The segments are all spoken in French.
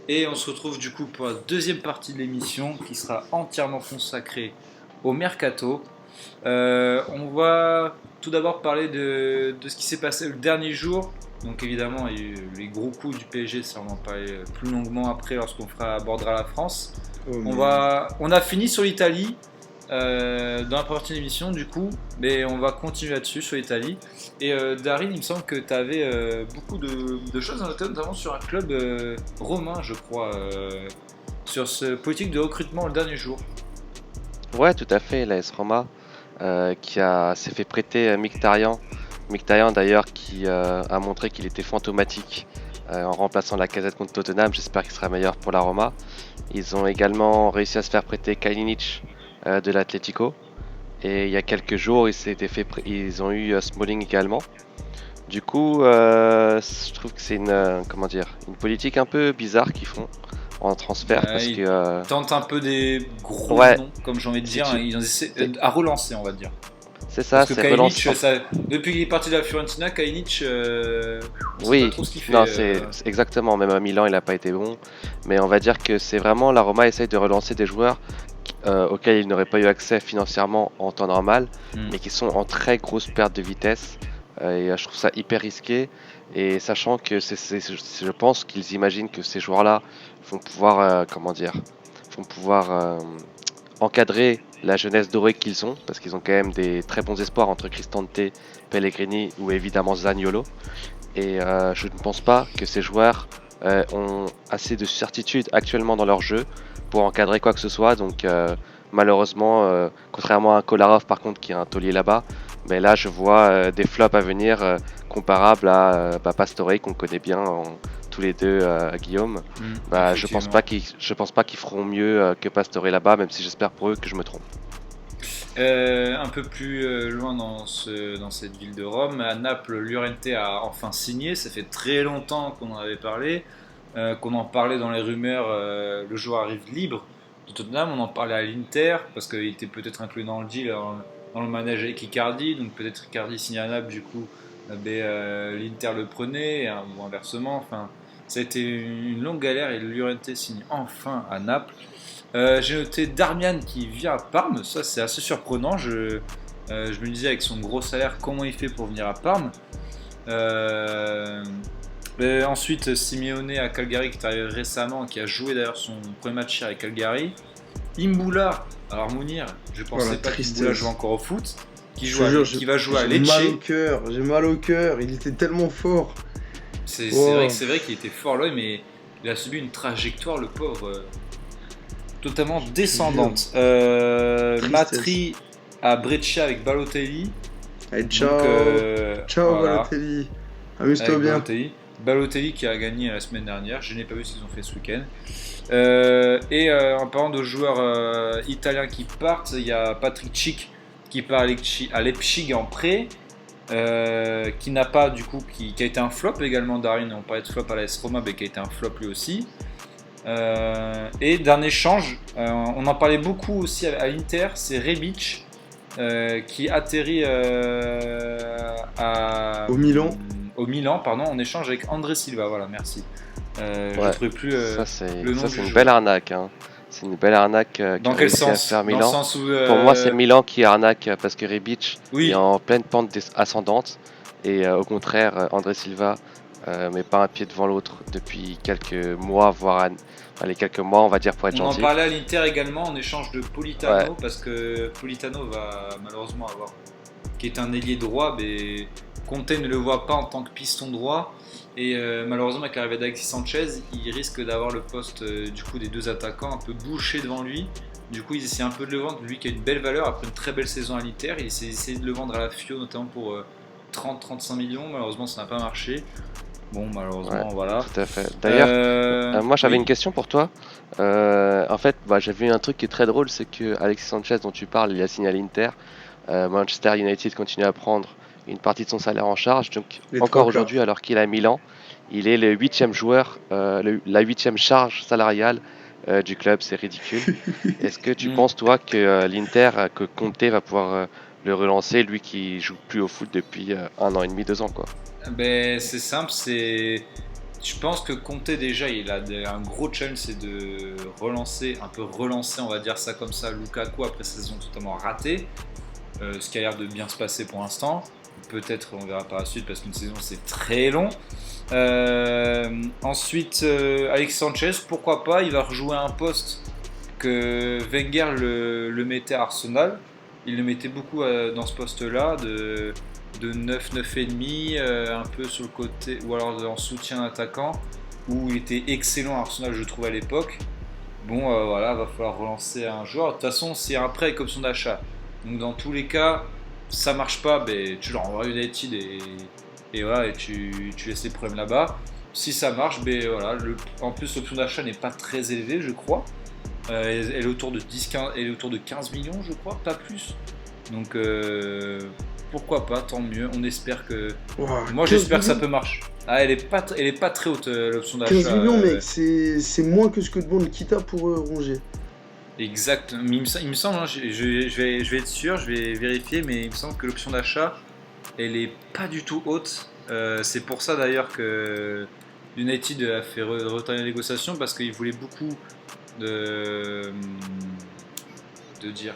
et on se retrouve du coup pour la deuxième partie de l'émission qui sera entièrement consacrée au mercato. On va tout d'abord parler de ce qui s'est passé le dernier jour. Donc évidemment, il y a eu les gros coups du PSG, ça on en parler plus longuement après lorsqu'on abordera la France. Oh merde. On a fini sur l'Italie dans la première partie de l'émission du coup, mais on va continuer là-dessus sur l'Italie. Et Daryl, il me semble que tu avais beaucoup de choses à noter, notamment sur un club romain, je crois, sur ce politique de recrutement le dernier jour. Ouais, tout à fait, l'AS Roma s'est fait prêter Mkhitaryan. Mkhitaryan d'ailleurs qui a montré qu'il était fantomatique en remplaçant la casette contre Tottenham. J'espère qu'il sera meilleur pour la Roma. Ils ont également réussi à se faire prêter Kalinic de l'Atlético. Et il y a quelques jours, ils ont eu Smalling également. Du coup, je trouve que c'est une politique un peu bizarre qu'ils font en transfert parce Ils que tentent un peu des gros ouais, noms, comme j'ai envie de si dire, tu, ils essaient c'est à relancer, on va dire. c'est Parce ça, que c'est Kalinic, relance. depuis qu'il est parti de la Fiorentina, Kalinic, on sait pas Oui, trop ce qu'il fait. non, c'est exactement. Même à Milan, il n'a pas été bon. Mais on va dire que c'est vraiment la Roma essaye de relancer des joueurs auxquels ils n'auraient pas eu accès financièrement en temps normal, Hmm. mais qui sont en très grosse perte de vitesse. Je trouve ça hyper risqué. Et sachant que je pense qu'ils imaginent que ces joueurs-là vont pouvoir, vont pouvoir encadrer la jeunesse dorée qu'ils ont, parce qu'ils ont quand même des très bons espoirs entre Cristante, Pellegrini ou évidemment Zaniolo. Et je ne pense pas que ces joueurs ont assez de certitude actuellement dans leur jeu pour encadrer quoi que ce soit. Donc malheureusement, contrairement à Kolarov par contre qui a un taulier là-bas, mais là je vois des flops à venir comparables à Pastore qu'on connaît bien tous les deux à Guillaume. Effectivement. Je pense pas qu'ils feront mieux que Pastore là-bas, même si j'espère pour eux que je me trompe. Un peu plus loin dans cette ville de Rome, à Naples, Llorente a enfin signé. Ça fait très longtemps qu'on en avait parlé, qu'on en parlait dans les rumeurs. Le joueur arrive libre de Tottenham. On en parlait à l'Inter parce qu'il était peut-être inclus dans le deal, dans le manège avec Icardi. Donc peut-être Icardi signe à Naples, du coup, l'Inter le prenait, ou inversement. Enfin, ça a été une longue galère et Llorente signe enfin à Naples. J'ai noté Darmian qui vient à Parme, ça c'est assez surprenant. Je me disais avec son gros salaire comment il fait pour venir à Parme. Euh, Ensuite Simeone à Calgary qui est arrivé récemment, qui a joué d'ailleurs son premier match avec Calgary. Imbula, alors Mounir, je Oh la pensais pas qu'Imbula joue tristesse. encore au foot, Je te jure, qui va jouer à j'ai mal Lecce. au cœur. J'ai mal au cœur. Il était tellement fort. C'est Oh. vrai qu'il était fort là, mais il a subi une trajectoire, le pauvre, totalement Je te jure. descendante. Tristesse. Matri à Breccia avec Balotelli. Allez, Donc ciao. Ciao voilà, Balotelli. Amuse-toi avec bien. Balotelli. Balotelli qui a gagné la semaine dernière. Je n'ai pas vu ce qu'ils ont fait ce week-end. En parlant de joueurs italiens qui partent, il y a Patrick Schick qui part à Leipzig en prêt. Qui n'a pas du coup qui a été un flop également. Darin, on parlait de flop à la S Roma mais qui a été un flop lui aussi. Et d'un échange, on en parlait beaucoup aussi à l'Inter, c'est Rebic qui atterrit Au Milan. au Milan pardon, en échange avec André Silva. Voilà, merci. Je ne Ouais, trouvais plus le nom ça du c'est une belle joueur. arnaque, hein. C'est une belle arnaque qu'a Dans quel réussi à faire sens? Dans le Milan. sens où Pour moi, c'est Milan qui arnaque parce que Rebic est oui, en pleine pente ascendante et au contraire, André Silva met pas un pied devant l'autre depuis quelques mois, allez, quelques mois, on va dire pour être on en gentil. parlait à l'Inter également en échange de Ouais, Politano parce que Politano va malheureusement avoir qui est un ailier droit, mais Conte ne le voit pas en tant que piston droit. Et malheureusement, avec l'arrivée d'Alexis Sanchez, il risque d'avoir le poste du coup des deux attaquants un peu bouché devant lui. Du coup, ils essaient un peu de le vendre, lui qui a une belle valeur après une très belle saison à l'Inter. Ils essaient de le vendre à la Fio, notamment pour 30-35 millions. Malheureusement, ça n'a pas marché. Bon, ouais, malheureusement, voilà. tout à fait. D'ailleurs, moi j'avais Oui, une question pour toi. En fait, j'ai vu un truc qui est très drôle, c'est que Alexis Sanchez dont tu parles, il a signé à l'Inter. Manchester United continue à prendre une partie de son salaire en charge. Donc Les encore trois quarts. aujourd'hui, alors qu'il est à Milan, il est le huitième joueur, la huitième charge salariale du club. C'est ridicule. Est-ce que tu hmm. penses toi que l'Inter, que Conte va pouvoir le relancer, lui qui joue plus au foot depuis un an et demi, 2 ans quoi? Ben, c'est simple, c'est je pense que Conte déjà, il a un gros challenge, c'est de relancer, on va dire ça comme ça, Lukaku après sa saison totalement ratée, ce qui a l'air de bien se passer pour l'instant. Peut-être on verra par la suite parce qu'une saison c'est très long. Ensuite, Alexis Sanchez, pourquoi pas, il va rejouer un poste que Wenger le mettait à Arsenal. Il le mettait beaucoup dans ce poste-là, de 9, 9,5, un peu sur le côté, ou alors en soutien attaquant, où il était excellent à Arsenal, je trouve, à l'époque. Bon, voilà, va falloir relancer un joueur. De toute façon, c'est un prêt avec option d'achat. Donc, dans tous les cas, ça marche pas, ben, tu l'envoies à United et voilà, et tu laisses les problèmes là-bas. Si ça marche, ben voilà, en plus, l'option d'achat n'est pas très élevée, je crois. Elle est autour de 15 millions, je crois, pas plus. Donc, pourquoi pas, tant mieux. On espère que. Wow, Moi, j'espère que ça millions. peut marcher. Ah, elle est pas très haute, l'option d'achat. 15 millions, mec, c'est moins que ce que demande Kita pour Rongier. Exact. Mais il me semble, hein, je vais être sûr, je vais vérifier, mais il me semble que l'option d'achat, elle est pas du tout haute. C'est pour ça d'ailleurs que United a fait retarder les négociations parce qu'il voulait beaucoup de dire.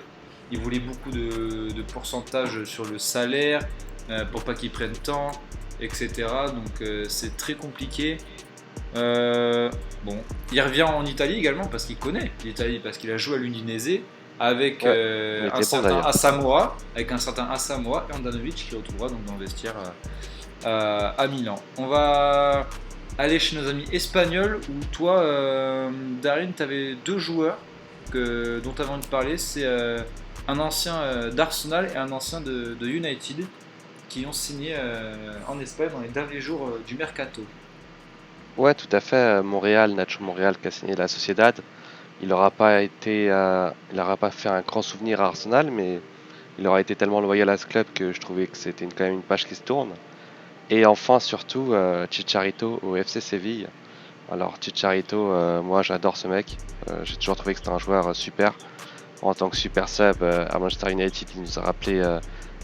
Il voulait beaucoup de pourcentage sur le salaire pour pas qu'ils prennent temps, etc. Donc c'est très compliqué. Bon, il revient en Italie également parce qu'il connaît l'Italie, parce qu'il a joué à l'Udinese avec un certain Asamoah, et Handanovic qui retrouvera donc dans le vestiaire à Milan. On va aller chez nos amis espagnols où toi, Darin, tu avais deux joueurs dont tu avais envie de parler. C'est un ancien d'Arsenal et un ancien de United qui ont signé en Espagne dans les derniers jours du Mercato. Ouais, tout à fait. Nacho Monreal qui a signé la Sociedad. Il n'aura pas fait un grand souvenir à Arsenal, mais il aura été tellement loyal à ce club que je trouvais que c'était quand même une page qui se tourne. Et enfin, surtout, Chicharito au FC Séville. Alors, Chicharito, moi j'adore ce mec. J'ai toujours trouvé que c'était un joueur super. En tant que super sub à Manchester United, il nous a rappelé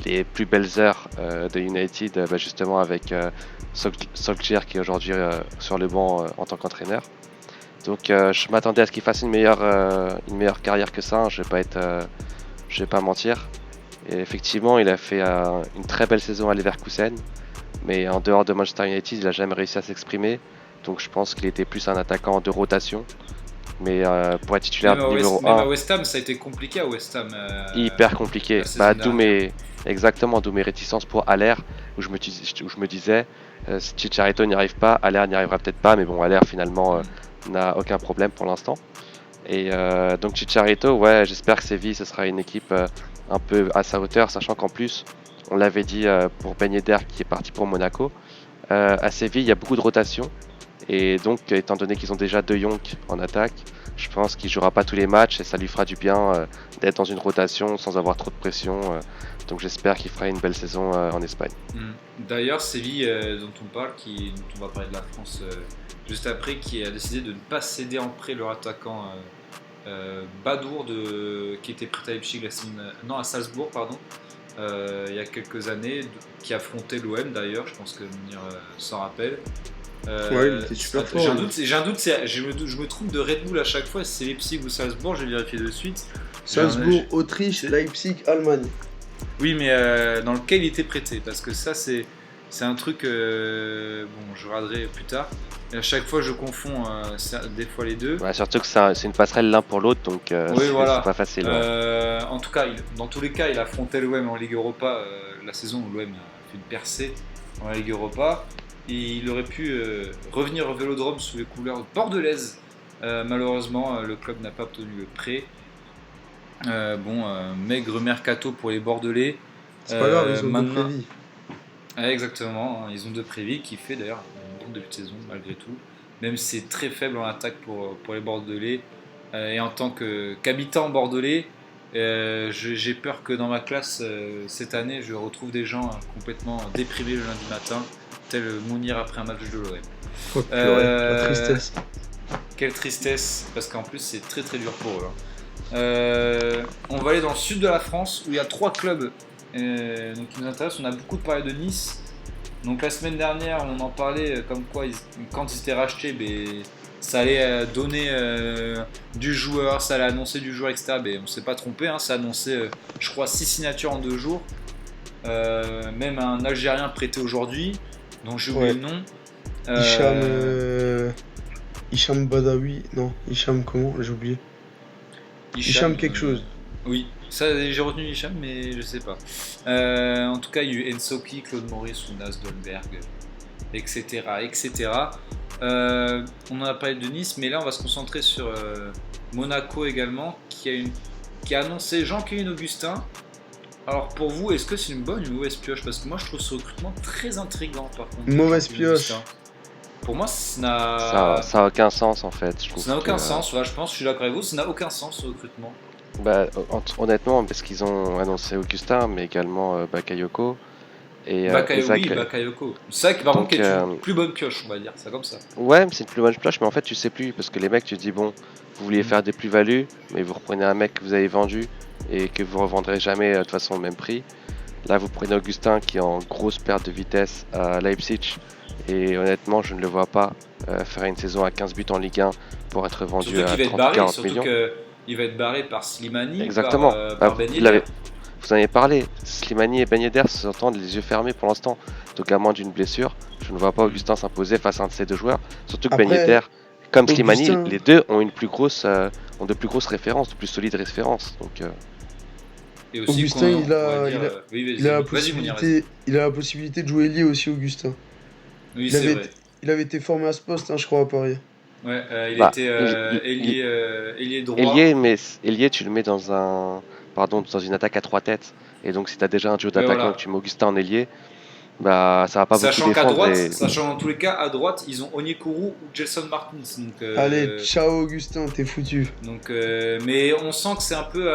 les plus belles heures de United, justement avec Solskjaer qui est aujourd'hui sur le banc en tant qu'entraîneur. Donc je m'attendais à ce qu'il fasse une meilleure carrière que ça, hein. Je vais pas mentir. Et effectivement, il a fait une très belle saison à Leverkusen, mais en dehors de Manchester United, il n'a jamais réussi à s'exprimer. Donc je pense qu'il était plus un attaquant de rotation. Mais pour être titulaire numéro 1... Même à West Ham, ça a été compliqué à West Ham. Hyper compliqué. D'où mes réticences pour Haller, où je me disais, si Chicharito n'y arrive pas, Haller n'y arrivera peut-être pas, mais bon, Haller finalement n'a aucun problème pour l'instant. Et donc Chicharito, ouais, j'espère que Séville, ce sera une équipe un peu à sa hauteur, sachant qu'en plus, on l'avait dit pour Ben Yedder qui est parti pour Monaco, à Séville, il y a beaucoup de rotation. Et donc, étant donné qu'ils ont déjà De Jong en attaque, je pense qu'il ne jouera pas tous les matchs et ça lui fera du bien d'être dans une rotation sans avoir trop de pression. Donc j'espère qu'il fera une belle saison en Espagne. D'ailleurs, Séville, dont on parle, dont on va parler de la France juste après, qui a décidé de ne pas céder en prêt leur attaquant Badour, qui était prêté à Leipzig à Salzbourg, pardon, il y a quelques années, qui affrontait l'OM d'ailleurs, je pense que Munir s'en rappelle. Ouais, il était super fort. J'ai un doute, je me trompe de Red Bull à chaque fois, si c'est Leipzig ou Salzbourg, je vais vérifier de suite. Salzbourg, Autriche, Leipzig, Allemagne. Oui, mais dans lequel il était prêté, parce que ça c'est un truc, bon, je regarderai plus tard. Et à chaque fois je confonds des fois les deux. Ouais, surtout que c'est une passerelle l'un pour l'autre, donc oui, voilà. C'est pas facile. En tout cas, dans tous les cas, il affrontait l'OM en Ligue Europa, la saison où l'OM a fait une percée en Ligue Europa. Et il aurait pu revenir au Vélodrome sous les couleurs bordelaises. Malheureusement, le club n'a pas obtenu le prêt. Maigre mercato pour les Bordelais. C'est pas grave, ils ont deux Prévis. Exactement, ils ont deux Prévis qui fait d'ailleurs un bon début de saison malgré tout. Même si c'est très faible en attaque pour les Bordelais. Et en tant qu'habitant bordelais, j'ai peur que dans ma classe cette année, je retrouve des gens complètement déprimés le lundi matin. Tel Mounir après un match de l'OM. Oh, la tristesse. Quelle tristesse, parce qu'en plus c'est très très dur pour eux. On va aller dans le sud de la France où il y a trois clubs qui nous intéressent. On a beaucoup parlé de Nice, Donc la semaine dernière, on en parlait comme quoi quand ils étaient rachetés, ça allait donner du joueur, ça allait annoncer du joueur, etc. On ne s'est pas trompé, hein, ça a annoncé, je crois, 6 signatures en 2 jours. Même un Algérien prêté aujourd'hui, dont j'ai oublié le nom. Hicham Badawi, non, Hicham comment? J'ai oublié. Hicham quelque chose. Oui, ça j'ai retenu Hicham, mais je sais pas. En tout cas, il y a eu Ensoki, Claude Maurice, Ounas Dolberg, etc. etc. On en a parlé de Nice, mais là on va se concentrer sur Monaco également, qui a annoncé Jean-Kévin Augustin. Alors pour vous, est-ce que c'est une bonne ou une mauvaise pioche? Parce que moi je trouve ce recrutement très intriguant par contre. Mauvaise pioche. Pour moi, ça n'a aucun sens en fait. Ça n'a aucun sens, ouais, je pense, je suis d'accord avec vous, ça n'a aucun sens ce recrutement. Bah, honnêtement, parce qu'ils ont annoncé Augustin, mais également Bakayoko. Bakayoko. C'est vrai que par contre, qui est une plus bonne pioche, on va dire, ça comme ça. Ouais, mais c'est une plus bonne pioche, mais en fait, tu sais plus, parce que les mecs, tu te dis, bon, vous vouliez faire des plus-values, mais vous reprenez un mec que vous avez vendu et que vous revendrez jamais de toute façon au même prix. Là, vous prenez Augustin qui est en grosse perte de vitesse à Leipzig, et honnêtement, je ne le vois pas faire une saison à 15 buts en Ligue 1 pour être vendu à 30-40 millions. Il va être barré par Slimani, exactement. par Ben Yedder. Vous en avez parlé, Slimani et Ben Yedder s'entendent les yeux fermés pour l'instant. Donc à moins d'une blessure, je ne vois pas Augustin s'imposer face à un de ces deux joueurs. Surtout que Ben Yedder, comme Slimani, les deux ont de plus grosses références, de plus solides références. Donc, et aussi Augustin, il a la possibilité de jouer ailier aussi, Augustin. Oui, c'est vrai. Il avait été formé à ce poste, hein, je crois, à Paris. Ouais, il était ailier droit. Ailier, tu le mets dans une attaque à 3 têtes. Et donc, si tu as déjà un duo d'attaquant et que tu mets Augustin en ailier, ça va pas beaucoup défendre. Sachant dans tous les cas, à droite, ils ont Onyekuru ou Gelson Martins. Donc, allez, ciao Augustin, t'es foutu. Donc, mais on sent que c'est un peu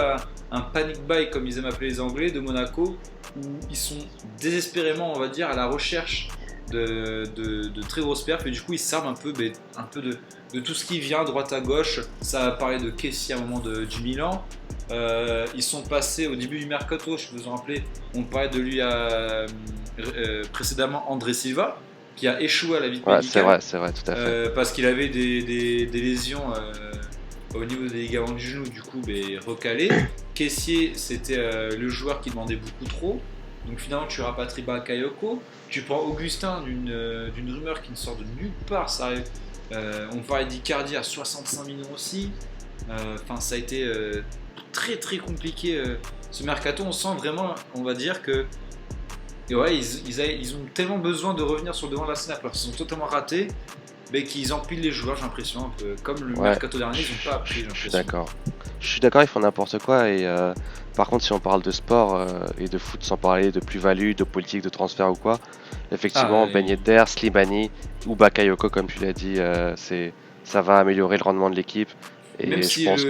un panic buy, comme ils aiment appeler les Anglais, de Monaco, où ils sont désespérément, on va dire, à la recherche de très grosses perfs, et du coup ils servent un peu de tout ce qui vient droite à gauche. Ça a parlé de Kessie à un moment du Milan. Ils sont passés au début du mercato, je vous en rappelez, on parlait de lui précédemment, André Silva, qui a échoué à la visite médicale. C'est vrai, tout à fait. Parce qu'il avait des lésions au niveau des ligaments du genou, du coup recalé. Kessié, c'était le joueur qui demandait beaucoup trop. Donc finalement tu rapatries Bakayoko, tu prends Augustin d'une rumeur qui ne sort de nulle part, ça arrive. On parlait d'Icardi à 65 millions aussi. Ça a été très très compliqué ce mercato. On sent vraiment, on va dire que ouais, ils ont tellement besoin de revenir sur le devant de la scène alors qu'ils sont totalement ratés, mais qu'ils empilent les joueurs, j'ai l'impression, un peu comme le mercato dernier, ils n'ont pas appris. Je suis d'accord, ils font n'importe quoi. Et par contre, si on parle de sport et de foot, sans parler de plus-value, de politique, de transfert ou quoi, effectivement, Ben Yedder, Slimani ou Bakayoko, comme tu l'as dit, ça va améliorer le rendement de l'équipe. Et même je si pense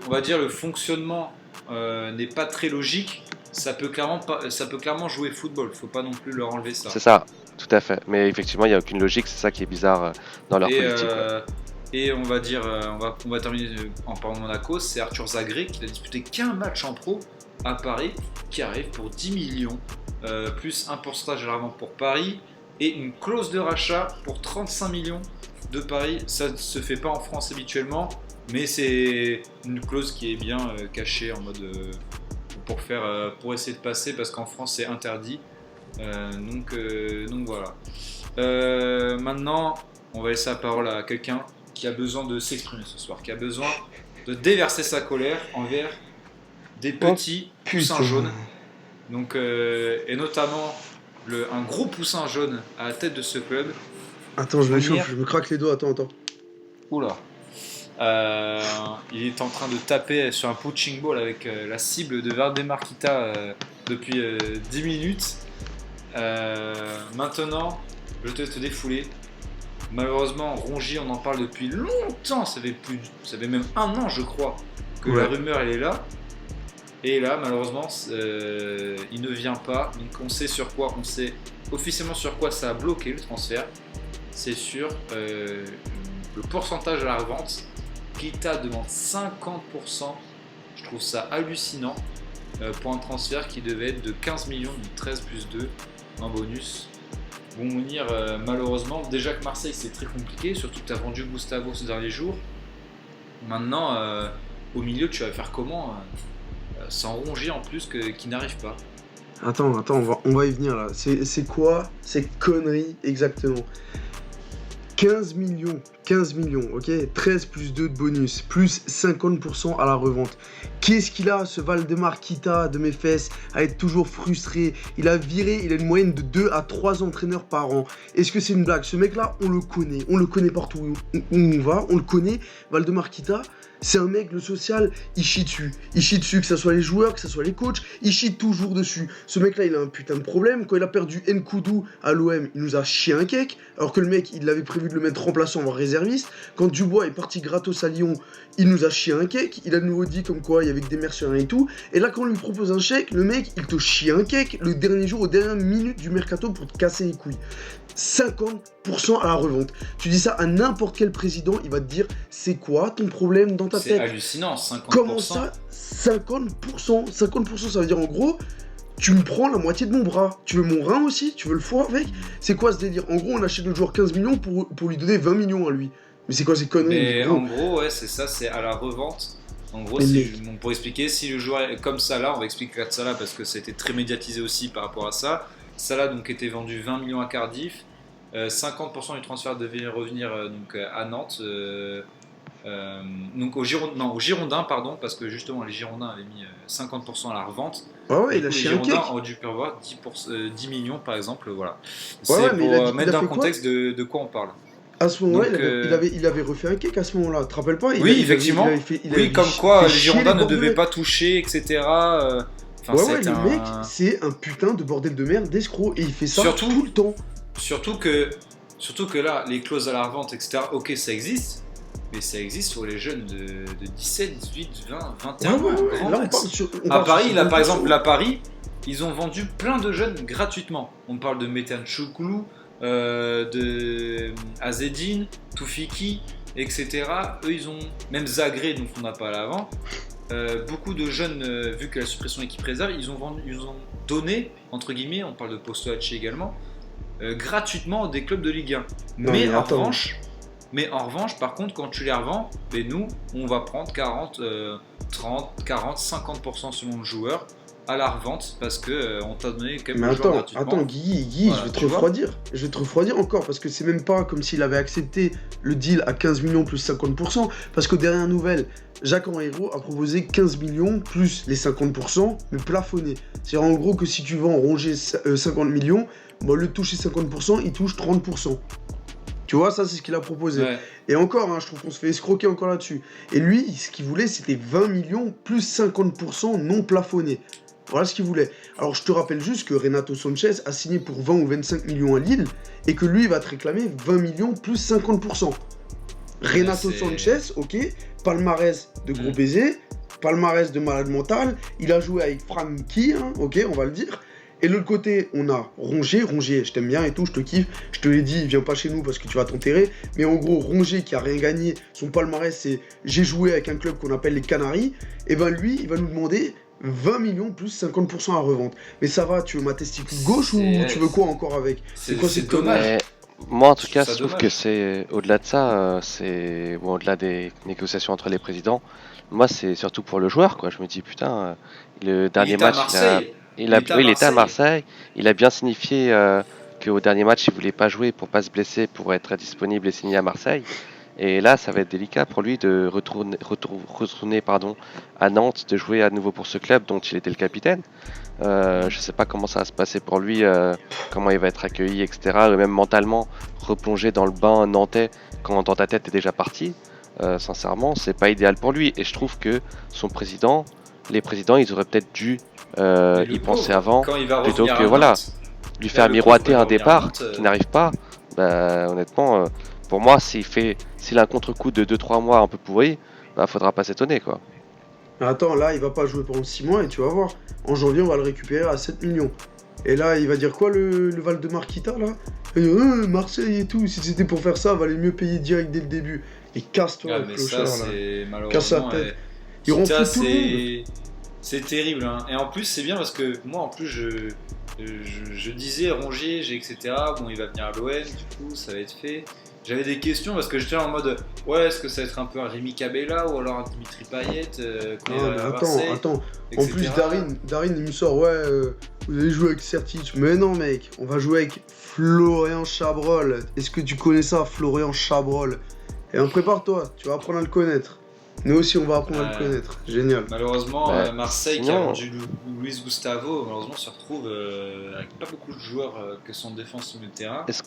on va dire le fonctionnement n'est pas très logique, ça peut clairement jouer football. Faut pas non plus leur enlever ça. C'est ça, tout à fait. Mais effectivement, il n'y a aucune logique. C'est ça qui est bizarre dans leur politique. Et on va dire, on va terminer en parlant de Monaco, c'est Arthur Zagré qui n'a disputé qu'un match en pro à Paris, qui arrive pour 10 millions, plus un pourcentage à la revente pour Paris, et une clause de rachat pour 35 millions de Paris. Ça ne se fait pas en France habituellement, mais c'est une clause qui est bien cachée en mode pour essayer de passer, parce qu'en France c'est interdit. Donc voilà. Maintenant, on va laisser la parole à quelqu'un qui a besoin de s'exprimer ce soir, qui a besoin de déverser sa colère envers des petits poussins jaunes. Donc, et notamment un gros poussin jaune à la tête de ce club. Attends, je me chauffe, je me craque les doigts, attends. Oula. Il est en train de taper sur un punching ball avec la cible de Valdemar Kita depuis 10 minutes. Maintenant, je te laisse te défouler. Malheureusement, Rongier, on en parle depuis longtemps. Ça fait même 1 an, je crois, que la rumeur elle est là. Et là, malheureusement, il ne vient pas. Donc on sait officiellement sur quoi ça a bloqué le transfert. C'est sur le pourcentage à la revente. Kita demande 50%. Je trouve ça hallucinant pour un transfert qui devait être de 15 millions, de 13 plus 2 en bonus. Bon, Mounir, malheureusement, déjà que Marseille c'est très compliqué, surtout que tu as vendu Gustavo ces derniers jours. Maintenant, au milieu, tu vas faire comment sans ronger en plus qui n'arrive pas. Attends, on va y venir là. C'est quoi ces conneries exactement? 15 millions, ok, 13 plus 2 de bonus, plus 50% à la revente. Qu'est-ce qu'il a, ce Valdemar Kita de mes fesses, à être toujours frustré? Il a une moyenne de 2 à 3 entraîneurs par an. Est-ce que c'est une blague? Ce mec-là, on le connaît partout où on va, on le connaît. Valdemar Kita, c'est un mec, le social, il chie dessus. Il chie dessus, que ce soit les joueurs, que ce soit les coachs, il chie toujours dessus. Ce mec-là, il a un putain de problème. Quand il a perdu Nkoudou à l'OM, il nous a chié un cake, alors que le mec, il avait prévu de le mettre remplaçant, voire réserviste. Quand Dubois est parti gratos à Lyon, il nous a chié un cake. Il a de nouveau dit comme quoi il y avait que des mercenaires et tout. Et là, quand on lui propose un chèque, le mec, il te chie un cake le dernier jour, aux dernières minutes du mercato pour te casser les couilles. 50% à la revente. Tu dis ça à n'importe quel président, il va te dire c'est quoi ton problème dans ta tête? C'est hallucinant, 50%. Comment ça 50%? 50%, ça veut dire en gros, tu me prends la moitié de mon bras. Tu veux mon rein aussi? Tu veux le foie avec? C'est quoi ce délire? En gros, on achète le joueur 15 millions pour lui donner 20 millions à lui. Mais c'est quoi ces conneries? Mais en gros, ouais, c'est ça, c'est à la revente. En gros, pour expliquer, si le joueur est comme Salah, on va expliquer Salah parce que ça a été très médiatisé aussi par rapport à ça. Salah donc était vendu 20 millions à Cardiff, 50% du transfert devait revenir donc à Nantes, donc aux Girondins pardon, parce que justement les Girondins avaient mis 50% à la revente. Ouais, il a les chié un cake. Girondins ont dû prévoir 10 millions par exemple, voilà. C'est pour mettre dans le contexte de quoi on parle. À ce moment-là, il avait refait un cake à ce moment-là, tu te rappelles pas? Oui, effectivement. Oui, comme quoi les Girondins ne devaient pas toucher, etc. Le mec, c'est un putain de bordel de merde, d'escroc, et il fait ça tout le temps. Surtout que là, les clauses à la revente, etc., ok, ça existe, mais ça existe sur les jeunes de 17, 18, 20, 21 ans. Là, à Paris, là, par exemple, à Paris, ils ont vendu plein de jeunes gratuitement. On parle de Metehan Choukoulou, de Azedine, Toufiki, etc. Eux, ils ont, même Zagré, donc on n'a pas à l'avant. Beaucoup de jeunes, vu que la suppression équipe réserve, ils ont donné, entre guillemets, on parle de Postoacci également, gratuitement des clubs de Ligue 1. Mais en revanche, par contre, quand tu les revends, nous, on va prendre 40, 30, 40, 50% selon le joueur à la revente parce que on t'a donné quand même le joueur gratuitement. Attends, Guigui, voilà, je vais te refroidir encore parce que c'est même pas comme s'il avait accepté le deal à 15 millions plus 50%, parce qu'aux dernières nouvelles, Jacques Henriot a proposé 15 millions plus les 50%, mais plafonné. C'est en gros que si tu vends Rongier 50 millions, au lieu de toucher 50%, il touche 30%. Tu vois, ça c'est ce qu'il a proposé. Ouais. Et encore, je trouve qu'on se fait escroquer encore là-dessus. Et lui, ce qu'il voulait, c'était 20 millions plus 50% non plafonné. Voilà ce qu'il voulait. Alors je te rappelle juste que Renato Sanchez a signé pour 20 ou 25 millions à Lille et que lui il va te réclamer 20 millions plus 50%. Renato Sanchez, ok, palmarès de gros baiser, palmarès de malade mental, il a joué avec Francky, ok, on va le dire. Et de l'autre côté, on a Rongier, je t'aime bien et tout, je te kiffe, je te l'ai dit, viens pas chez nous parce que tu vas t'enterrer, mais en gros, Rongier qui a rien gagné, son palmarès c'est j'ai joué avec un club qu'on appelle les Canaries, et ben lui, il va nous demander 20 millions plus 50% à revente. Mais ça va, tu veux ma testicule gauche ou tu veux quoi encore avec? C'est quoi cette dommage? Moi en tout cas, je trouve que c'est au-delà de ça, c'est au-delà des négociations entre les présidents. Moi, c'est surtout pour le joueur, quoi. Je me dis putain, le dernier match, il était à Marseille. Il a bien signifié qu'au dernier match, il voulait pas jouer pour pas se blesser, pour être disponible et signer à Marseille. Et là, ça va être délicat pour lui de retourner à Nantes, de jouer à nouveau pour ce club dont il était le capitaine. Je sais pas comment ça va se passer pour lui, comment il va être accueilli, etc. Et même mentalement, replonger dans le bain nantais quand dans ta tête t'es déjà parti. Sincèrement, c'est pas idéal pour lui. Et je trouve que les présidents, ils auraient peut-être dû y penser avant, plutôt que lui faire miroiter un départ qui n'arrive pas. Honnêtement, pour moi, s'il a un contre-coup de 2-3 mois un peu pourri, faudra pas s'étonner, quoi. Attends, là, il va pas jouer pendant 6 mois et tu vas voir. En janvier, on va le récupérer à 7 millions. Et là, il va dire quoi, le Valdemar Kita, là? Marseille et tout, si c'était pour faire ça, valait mieux payer direct dès le début. Et casse-toi, le clochard, là. Casse la tête. C'est terrible, hein. Et en plus, c'est bien parce que moi, en plus, je disais Rongier, etc. Bon, il va venir à l'OM, du coup, ça va être fait. J'avais des questions parce que j'étais en mode ouais, est-ce que ça va être un peu un Rémi Cabella ou alors un Dimitri Payet quand il Non, va mais à attends, Marseille, attends. En etc. plus, Darin, il me sort, ouais, vous allez jouer avec Sertic. Mais non, mec, on va jouer avec Florian Chabrol. Est-ce que tu connais ça, Florian Chabrol? Et ben, prépare-toi, tu vas apprendre à le connaître. Nous aussi, on va apprendre à le connaître. Génial. Malheureusement, Ouais, Marseille qui a sinon- vendu Luis Gustavo, malheureusement se retrouve avec pas beaucoup de joueurs que sont en défense sur le terrain. Est-ce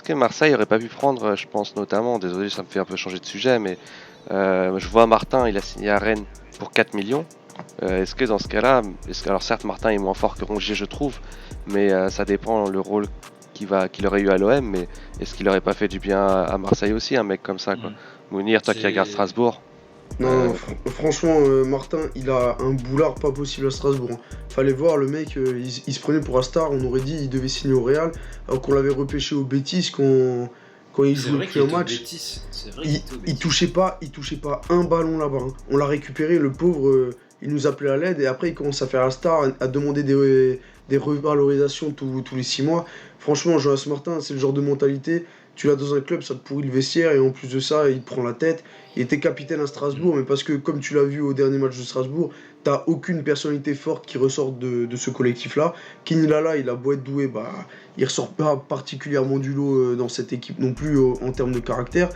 que Marseille aurait pas pu prendre, je pense notamment, désolé, ça me fait un peu changer de sujet, mais je vois Martin, il a signé à Rennes pour 4 millions. Est-ce que dans ce cas-là, alors certes Martin est moins fort que Rongier je trouve, mais ça dépend le rôle qu'il aurait eu à l'OM, mais est-ce qu'il aurait pas fait du bien à Marseille aussi, un mec comme ça quoi. Mounir, toi qui C'est- regardes Strasbourg, Non, franchement, Martin, il a un boulard pas possible à Strasbourg, hein. Fallait voir, le mec, il se prenait pour un star. On aurait dit il devait signer au Real, alors qu'on l'avait repêché au Betis quand il C'est jouait vrai plus qu'il un était au match. Betis. C'est vrai qu'il était au Il Betis. touchait pas un ballon là-bas, hein. On l'a récupéré, le pauvre, il nous appelait à l'aide et après il commence à faire la star, à demander des revalorisations tous les 6 mois. Franchement, Jonas Martin, c'est le genre de mentalité. Tu l'as dans un club, ça te pourrit le vestiaire et en plus de ça, il te prend la tête. Il était capitaine à Strasbourg, mais parce que, comme tu l'as vu au dernier match de Strasbourg, t'as aucune personnalité forte qui ressort de ce collectif-là. Kinilala, il a beau être doué, bah, il ressort pas particulièrement du lot dans cette équipe non plus en termes de caractère.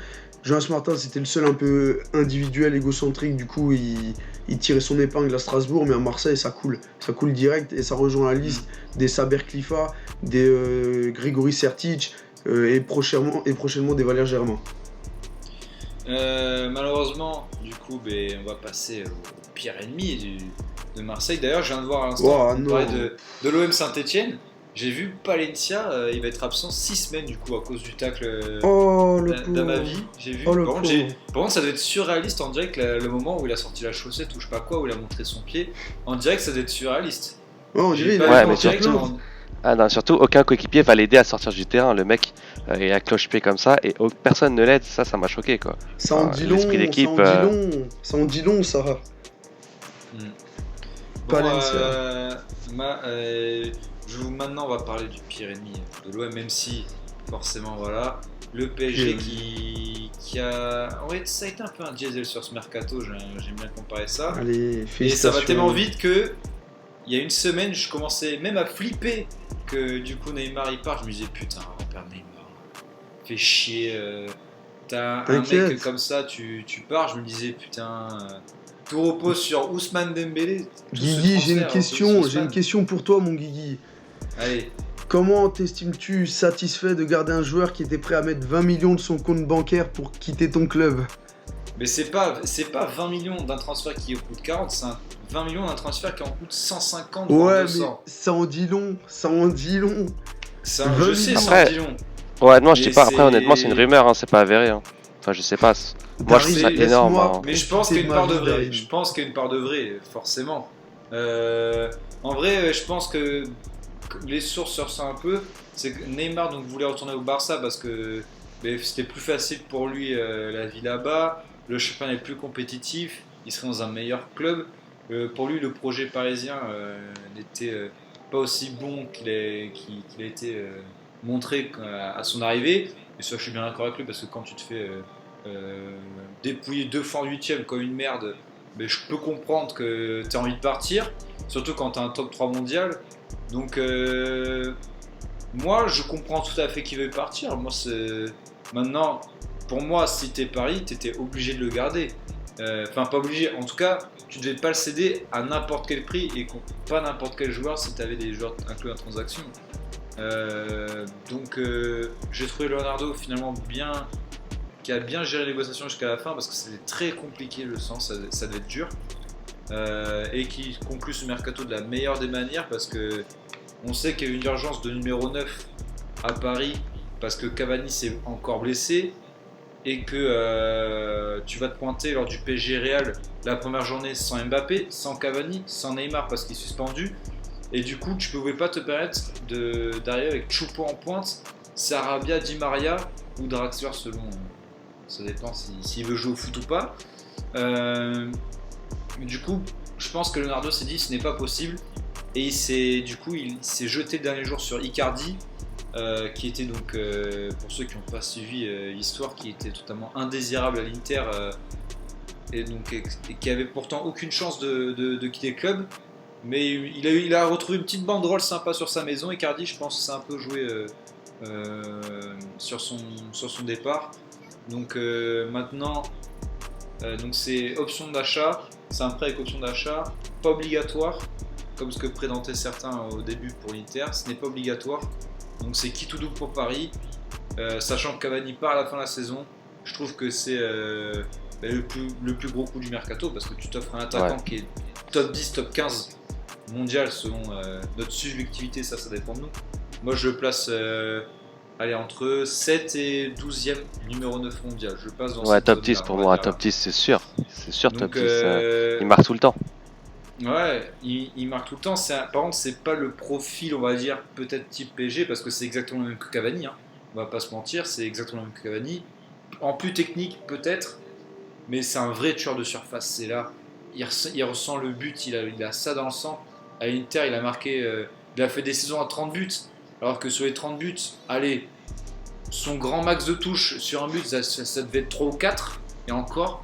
Jonas Martin, c'était le seul un peu individuel, égocentrique, du coup, il tirait son épingle à Strasbourg, mais à Marseille, ça coule direct et ça rejoint la liste des Saber Klifa, des Grégory Sertic et prochainement des Valère Germain. Malheureusement, du coup, on va passer au pire ennemi de Marseille. D'ailleurs, je viens de voir à l'instant, Oh, on parlait non. de l'OM Saint-Etienne. J'ai vu Palencia, il va être absent 6 semaines du coup à cause du tacle Oh, le d'Amavi. pauvre. J'ai vu. Oh, le Par contre, pauvre. par contre, ça doit être surréaliste en direct le moment où il a sorti la chaussette ou je sais pas quoi, où il a montré son pied. En direct, ça doit être surréaliste. Oh, on J'ai dirait il pas a Ouais, vu mais en direct, surtout- mais Ah non, surtout aucun coéquipier va l'aider à sortir du terrain. Le mec est à cloche-pied comme ça et personne ne l'aide. Ça m'a choqué quoi. Ça en dit long, L'esprit ça d'équipe. en dit long, ça en dit long, Sarah. Bon, Palencia. maintenant on va parler du pire ennemi de l'OM, même si forcément voilà le PSG qui a en fait ça a été un peu un diesel sur ce mercato, j'aime bien comparer ça. Allez, Et ça félicitations. va tellement vite que il y a une semaine je commençais même à flipper que du coup Neymar il part, je me disais putain on va perdre Neymar, fait chier, t'as un T'inquiète. mec comme ça, tu pars, je me disais putain, tout repose sur Ousmane Dembélé. Tout ce Guigui, j'ai une transfert repose sur question, j'ai une Ousmane. question pour toi, mon Guigui. Allez, Comment t'estimes-tu satisfait de garder un joueur qui était prêt à mettre 20 millions de son compte bancaire pour quitter ton club? mais c'est pas 20 millions d'un transfert qui en coûte 40, c'est 20 millions d'un transfert qui en coûte 150 voire Ouais, 200. mais ça en dit long, ça en dit long. Je 20 sais, millions. ça en dit long. Ouais, non, je Mais dis pas. Après, c'est- honnêtement, c'est une rumeur, hein, c'est pas avéré. Hein. Enfin, je sais pas. Moi, je trouve ça Darin, énorme. laisse-moi hein. Mais je pense profiter qu'il y a une de part ma de vie, vrai. Darin. Je pense qu'il y a une part de vrai, forcément. En vrai, je pense que les sources sur ça un peu, c'est que Neymar donc voulait retourner au Barça parce que c'était plus facile pour lui la vie là-bas. Le championnat est plus compétitif, il serait dans un meilleur club. Pour lui, le projet parisien n'était pas aussi bon qu'il a été montré à son arrivée. Et ça, je suis bien d'accord avec lui parce que quand tu te fais dépouiller 2 fois en 8ème comme une merde, je peux comprendre que tu as envie de partir, surtout quand tu as un top 3 mondial. Donc, moi, je comprends tout à fait qu'il veut partir. Maintenant, pour moi, si t'es Paris, t'étais obligé de le garder. Enfin, pas obligé, en tout cas, tu devais pas le céder à n'importe quel prix et pas n'importe quel joueur si t'avais des joueurs inclus en transaction. Donc, j'ai trouvé Leonardo finalement qui a bien géré les négociations jusqu'à la fin parce que c'était très compliqué, je sens, ça devait être dur. Et qui conclut ce mercato de la meilleure des manières parce que on sait qu'il y a eu une urgence de numéro 9 à Paris parce que Cavani s'est encore blessé et que tu vas te pointer lors du PSG Real la première journée sans Mbappé, sans Cavani, sans Neymar parce qu'il est suspendu et du coup tu ne pouvais pas te permettre d'arriver avec Choupo en pointe, Sarabia, Di Maria ou Draxler selon, ça dépend s'il veut jouer au foot ou pas. Du coup je pense que Leonardo s'est dit ce n'est pas possible, Et il s'est jeté le dernier jour sur Icardi, qui était donc, pour ceux qui n'ont pas suivi l'histoire, qui était totalement indésirable à l'Inter, et qui avait pourtant aucune chance de quitter le club. Mais il a retrouvé une petite banderole sympa sur sa maison. Icardi, je pense que ça a un peu joué sur son départ. Donc maintenant, donc c'est option d'achat, c'est un prêt avec option d'achat, pas obligatoire, comme ce que présentaient certains au début pour l'Inter, ce n'est pas obligatoire. Donc c'est quitte ou double pour Paris, sachant que Cavani part à la fin de la saison. Je trouve que c'est le plus gros coup du mercato, parce que tu t'offres un attaquant qui est top 10, top 15 mondial selon notre subjectivité, ça dépend de nous. Moi je le place entre 7 et 12e numéro 9 mondial. Je passe dans top 10 pour moi, top 10 c'est sûr. C'est sûr, donc, top 10, il marque tout le temps. Ouais, il marque tout le temps. Par contre, c'est pas le profil, on va dire, peut-être type PSG, parce que c'est exactement le même que Cavani. On va pas se mentir, c'est exactement le même que Cavani. En plus technique, peut-être, mais c'est un vrai tueur de surface. C'est là, il ressent le but, il a ça dans le sang. À l'Inter, il a fait des saisons à 30 buts, alors que sur les 30 buts, allez, son grand max de touches sur un but, ça devait être 3 ou 4, et encore.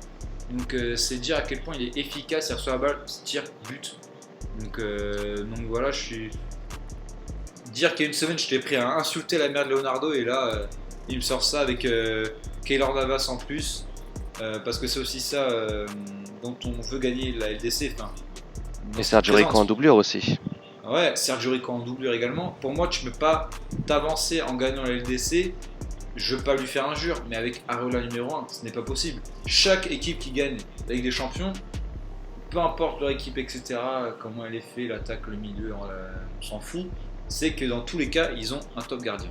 Donc c'est dire à quel point il est efficace, il reçoit la balle, tire, but. Donc voilà, dire qu'il y a une semaine je t'ai pris à insulter la mère de Leonardo, et là il me sort ça avec Keylor Navas en plus, parce que c'est aussi ça dont on veut gagner la LDC. Et Sergio Rico en doublure aussi. Ouais, Sergio Rico en doublure également. Pour moi, tu ne peux pas t'avancer en gagnant la LDC. Je ne veux pas lui faire injure, mais avec Areola numéro 1, ce n'est pas possible. Chaque équipe qui gagne la Ligue des Champions, peu importe leur équipe, etc., comment elle est faite, l'attaque, le milieu, on s'en fout, c'est que dans tous les cas, ils ont un top gardien.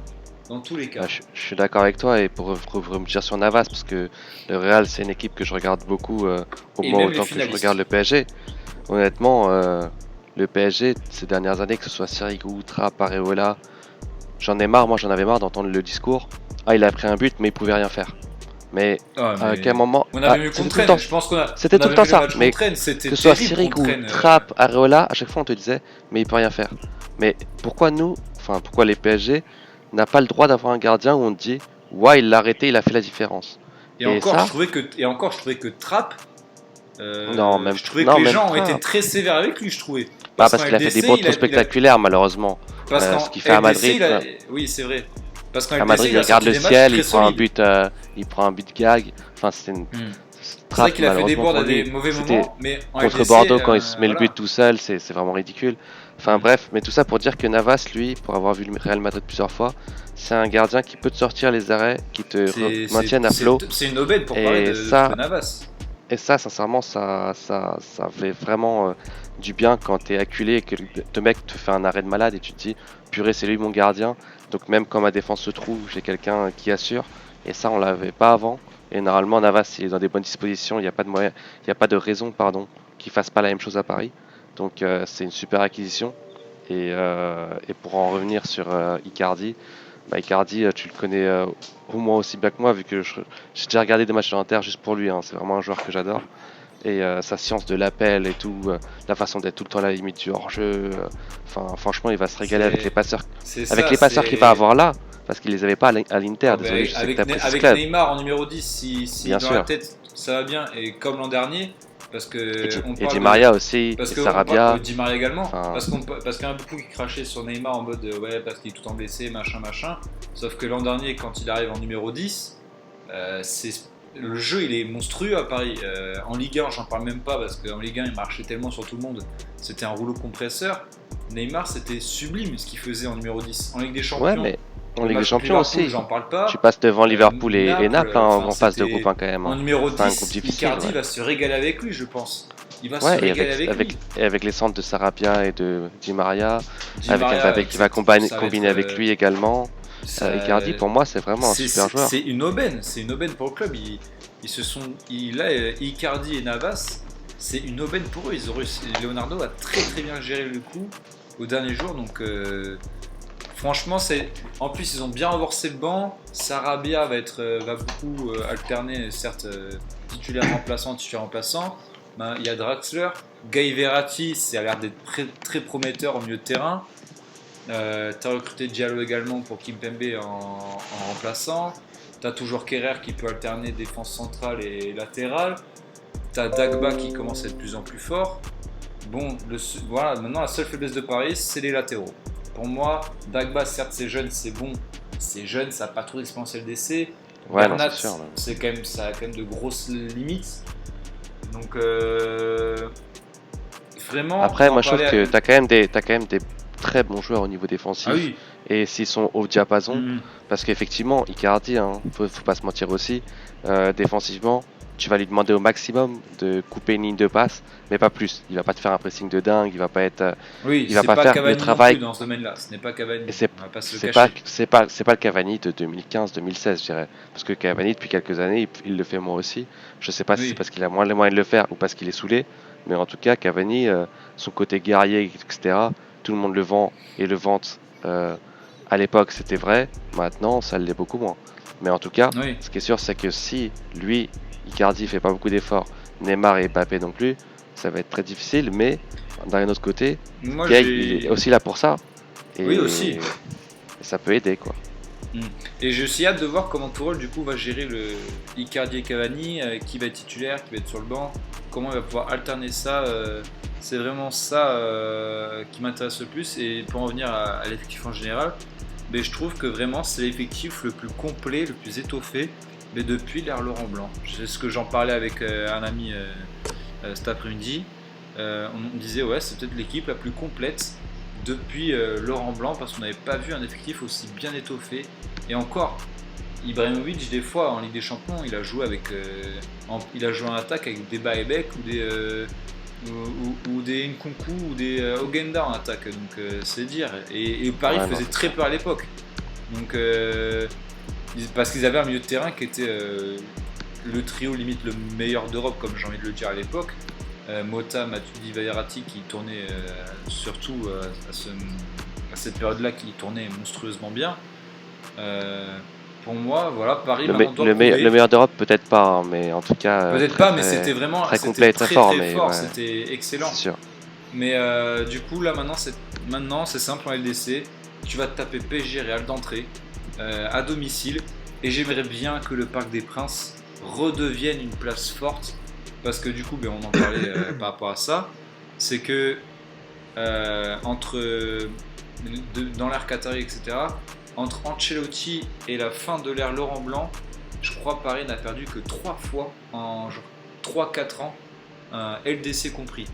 Dans tous les cas. Je suis d'accord avec toi, et pour revenir sur Navas, parce que le Real, c'est une équipe que je regarde beaucoup, au moins autant que je regarde le PSG. Honnêtement, le PSG, ces dernières années, que ce soit Sirigu, Trapp, Areola, j'en avais marre d'entendre le discours. Ah, il a pris un but, mais il pouvait rien faire. Mais à quel moment. On avait mieux contre Rennes, je pense qu'on a. C'était tout le temps ça. Mais que ce soit Sirigu, Trapp, Areola, à chaque fois on te disait, mais il peut rien faire. Mais pourquoi les PSG n'a pas le droit d'avoir un gardien où on te dit, ouais, il l'a arrêté, il a fait la différence. Et encore, je trouvais que Trapp. Je trouvais que les gens ont été très sévères avec lui, je trouvais. Parce qu'il a fait des bons trop spectaculaires, malheureusement. Ce qu'il fait à Madrid. Oui, c'est vrai. Parce qu'à Madrid, il regarde le ciel, il prend un but gag. Enfin, c'est une. C'est vrai qu'il a fait des boards à des mauvais moments, mais contre Bordeaux, quand il se met le but tout seul, c'est vraiment ridicule. Enfin bref, mais tout ça pour dire que Navas, lui, pour avoir vu le Real Madrid plusieurs fois, c'est un gardien qui peut te sortir les arrêts, qui te maintienne à flot. C'est une aubaine pour parler de Navas. Et ça, sincèrement, ça fait vraiment du bien quand t'es acculé et que le mec te fait un arrêt de malade et tu te dis, purée, c'est lui mon gardien. Donc même quand ma défense se trouve, j'ai quelqu'un qui assure. Et ça, on l'avait pas avant. Et normalement, Navas, il est dans des bonnes dispositions. Il n'y a pas de raison, qu'il fasse pas la même chose à Paris. Donc c'est une super acquisition. Et pour en revenir sur Icardi, Icardi, tu le connais au moins aussi bien que moi, vu que j'ai déjà regardé des matchs de l'Inter juste pour lui. C'est vraiment un joueur que j'adore. Et sa science de l'appel et tout, la façon d'être tout le temps à la limite du hors-jeu. Franchement, il va se régaler avec les passeurs qu'il va avoir là. Parce qu'il les avait pas à l'Inter. Désolé, je sais que avec Neymar en numéro 10, si dans la tête ça va bien, et comme l'an dernier. Parce que et Di Maria aussi, parce et que Sarabia. Di Maria également. Parce qu'il y en a beaucoup qui crachaient sur Neymar en mode parce qu'il est tout en blessé, machin. Sauf que l'an dernier, quand il arrive en numéro 10, le jeu il est monstrueux à Paris. En Ligue 1, j'en parle même pas, parce qu'en Ligue 1 il marchait tellement sur tout le monde. C'était un rouleau compresseur. Neymar, c'était sublime ce qu'il faisait en numéro 10. En Ligue des Champions. Ouais, mais en Ligue des Champions aussi. J'en parle pas. Tu passes devant Liverpool et Naples en phase de groupe 1 quand même. En numéro 10, un groupe difficile, Icardi va se régaler avec lui, je pense. Il va se régaler avec lui. Et avec les centres de Sarabia et de Di Maria, avec Mbappé qui va combiner avec lui également. Icardi, pour moi, c'est vraiment un super joueur. C'est une aubaine pour le club. Icardi et Navas, c'est une aubaine pour eux. Leonardo a très très bien géré le coup au dernier jour, donc franchement, en plus ils ont bien renforcé le banc. Sarabia va beaucoup alterner, certes titulaire remplaçant. Ben, il y a Draxler. Guy Verratti, ça a l'air d'être très prometteur au milieu de terrain. Tu as recruté Diallo également pour Kimpembe en remplaçant. Tu as toujours Kerrer qui peut alterner défense centrale et latérale. Tu as Dagba qui commence à être de plus en plus fort. Bon, voilà, maintenant la seule faiblesse de Paris, c'est les latéraux. Pour moi, Dagba, certes, c'est jeune, c'est bon. C'est jeune, ça n'a pas trop d'expérience LDC. Ouais, Bernat, c'est sûr. ça a quand même de grosses limites. Donc, vraiment. Après, moi, je trouve que t'as quand même des très bons joueurs au niveau défensif. Ah oui. Et s'ils sont au diapason, Mhm. parce qu'effectivement, Icardi, faut pas se mentir aussi, défensivement, tu vas lui demander au maximum de couper une ligne de passe, mais pas plus. Il va pas te faire un pressing de dingue, il va pas être, Oui, il va c'est pas pas faire Cavani le travail. non plus dans ce domaine-là. Ce n'est pas Cavani. Et On va pas se le c'est cacher. pas le Cavani de 2015-2016, je dirais. Parce que Cavani, depuis quelques années, il le fait moi aussi. Je sais pas si c'est Oui. parce qu'il a moins les moyens de le faire ou parce qu'il est saoulé, mais en tout cas, Cavani, son côté guerrier, etc., tout le monde le vend et le vante. À l'époque, c'était vrai. Maintenant, ça l'est beaucoup moins. Mais en tout cas, Oui. ce qui est sûr, c'est que si lui, Icardi, fait pas beaucoup d'efforts, Neymar et Mbappé non plus, ça va être très difficile. Mais d'un autre côté, Moi, Gay, il est aussi là pour ça. Et, Oui, aussi. et ça peut aider, quoi. Et j'ai aussi hâte de voir comment Tourelle du coup va gérer le Icardi et Cavani, qui va être titulaire, qui va être sur le banc, comment il va pouvoir alterner ça. C'est vraiment ça qui m'intéresse le plus. Et pour en revenir à l'effectif en général, mais je trouve que vraiment c'est l'effectif le plus complet, le plus étoffé, mais depuis l'ère Laurent Blanc. C'est ce que j'en parlais avec un ami cet après-midi. On disait ouais, c'est peut-être l'équipe la plus complète depuis Laurent Blanc parce qu'on n'avait pas vu un effectif aussi bien étoffé. Et encore, Ibrahimovic, des fois en Ligue des Champions, il a joué il a joué en attaque avec des Baebek ou des Nkunku ou des Ogenda en attaque. Donc c'est dire. Et Paris faisait très peur à l'époque. Donc parce qu'ils avaient un milieu de terrain qui était le trio limite le meilleur d'Europe, comme j'ai envie de le dire à l'époque. Mota, Matuidi, Verratti qui tournait surtout à cette période-là, qui tournait monstrueusement bien. Pour moi, voilà, Paris Le maintenant doit prouver. meilleur d'Europe, peut-être pas, mais en tout cas. Peut-être pas, mais c'était vraiment très complet et très fort. Mais fort, ouais, c'était excellent. c'est sûr. Mais du coup, là maintenant, c'est simple en LDC. Tu vas te taper PSG Real d'entrée à domicile. Et j'aimerais bien que le Parc des Princes redevienne une place forte. Parce que du coup, on en parlait par rapport à ça. C'est que dans l'ère Qatari, etc., entre Ancelotti et la fin de l'ère Laurent Blanc, je crois Paris n'a perdu que 3 fois en 3-4 ans, LDC compris.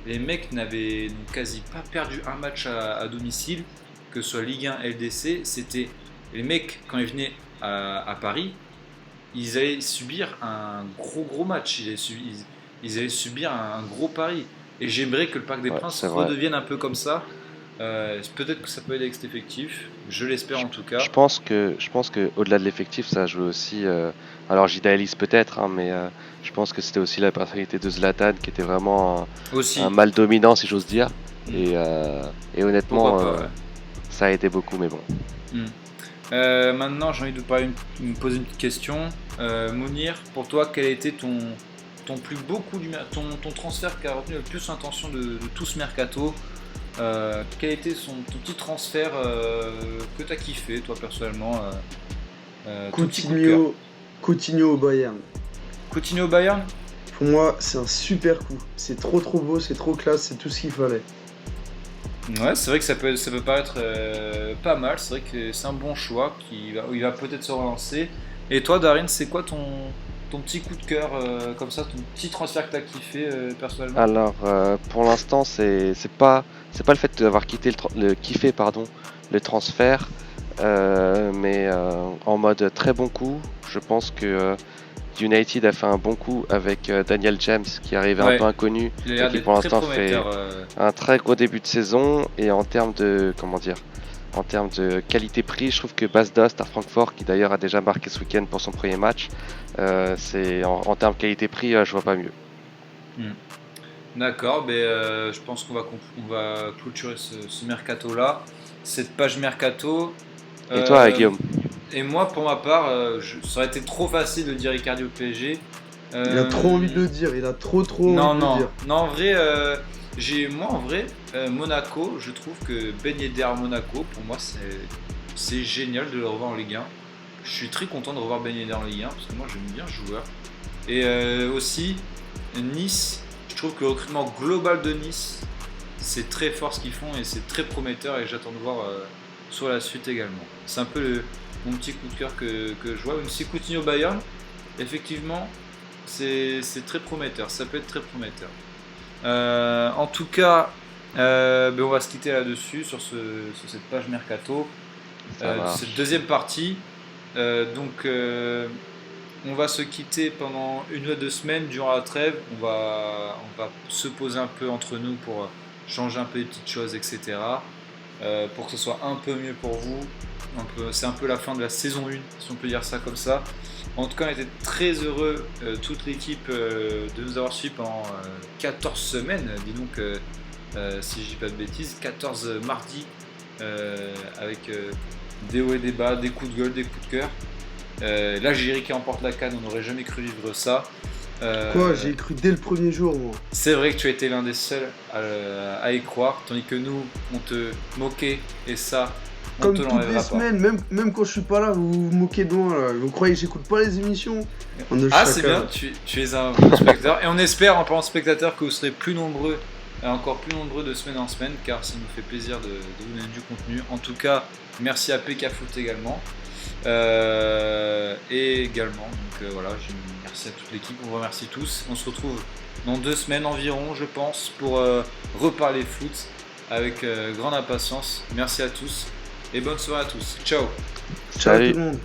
Les mecs n'avaient quasi pas perdu un match à domicile, que ce soit Ligue 1, LDC. C'était les mecs, quand ils venaient à Paris, ils allaient subir un gros match, ils allaient subir un gros pari. Et j'aimerais que le Parc des Princes redevienne un peu comme ça. Peut-être que ça peut aider avec cet effectif, je l'espère en tout cas. Je pense que au-delà de l'effectif, ça joue aussi. Alors j'idéalise peut-être, mais je pense que c'était aussi la personnalité de Zlatan qui était vraiment un mal dominant, si j'ose dire. Et honnêtement, ça a aidé beaucoup, mais bon. Maintenant, j'ai envie de me poser une petite question. Mounir, pour toi, quel a été ton plus beau coup ton transfert qui a retenu le plus l'attention de tout ce mercato? Quel a été ton petit transfert que tu as kiffé, toi personnellement? Coutinho au Bayern. Coutinho au Bayern? Pour moi, c'est un super coup. C'est trop beau, c'est trop classe, c'est tout ce qu'il fallait. Ouais, c'est vrai que ça peut paraître pas mal. C'est vrai que c'est un bon choix. Il va peut-être se relancer. Et toi, Darine, c'est quoi ton petit coup de cœur comme ça, ton petit transfert que tu as kiffé personnellement? Alors, pour l'instant, c'est pas le fait d'avoir kiffé le transfert, mais en mode très bon coup. Je pense que United a fait un bon coup avec Daniel James qui arrivait un peu inconnu et qui pour l'instant fait un très gros début de saison. Et en termes de qualité-prix, je trouve que Bas Dost à Francfort, qui d'ailleurs a déjà marqué ce week-end pour son premier match, c'est en termes qualité-prix, je vois pas mieux. D'accord, je pense qu'on va clôturer ce mercato-là, cette page mercato. Et toi, Guillaume? Et moi, pour ma part, ça aurait été trop facile de dire Icardi au PSG. Il a trop envie de le dire, il a trop envie de le dire. Non, en vrai, Monaco, je trouve que Ben Yedder à Monaco, pour moi, c'est génial de le revoir en Ligue 1. Je suis très content de revoir Ben Yedder en Ligue 1 parce que moi j'aime bien ce joueur. Et aussi, Nice, je trouve que le recrutement global de Nice, c'est très fort ce qu'ils font et c'est très prometteur et j'attends de voir sur la suite également. C'est un peu mon petit coup de cœur que je vois. Même si Coutinho au Bayern, effectivement, c'est très prometteur. Ça peut être très prometteur. En tout cas, on va se quitter là-dessus sur cette page Mercato. Cette deuxième partie. On va se quitter pendant 1 ou 2 semaines durant la trêve. On va se poser un peu entre nous pour changer un peu les petites choses, etc. Pour que ce soit un peu mieux pour vous. C'est un peu la fin de la saison 1, si on peut dire ça comme ça. En tout cas, on était très heureux, toute l'équipe, de nous avoir suivis pendant 14 semaines. Dis donc, si je dis pas de bêtises, 14 mardis avec des hauts et des bas, des coups de gueule, des coups de cœur. L'Algérie qui remporte la CAN, on n'aurait jamais cru vivre ça. Quoi, j'ai cru dès le premier jour, moi. C'est vrai que tu as été l'un des seuls à y croire, tandis que nous, on te moquait et ça, on comme te toutes l'enlèvera les pas. semaines, même quand je suis pas là, vous vous moquez de moi. Là. Vous croyez que j'écoute pas les émissions? C'est bien, tu es un bon spectateur. Et on espère, en parlant de spectateurs, que vous serez plus nombreux, encore plus nombreux de semaine en semaine, car ça nous fait plaisir de vous donner du contenu. En tout cas, merci à PK Foot également. Et également, donc voilà, merci à toute l'équipe, on vous remercie tous. On se retrouve dans 2 semaines environ, je pense, pour reparler foot avec grande impatience. Merci à tous et bonne soirée à tous. Ciao. Ciao tout le monde.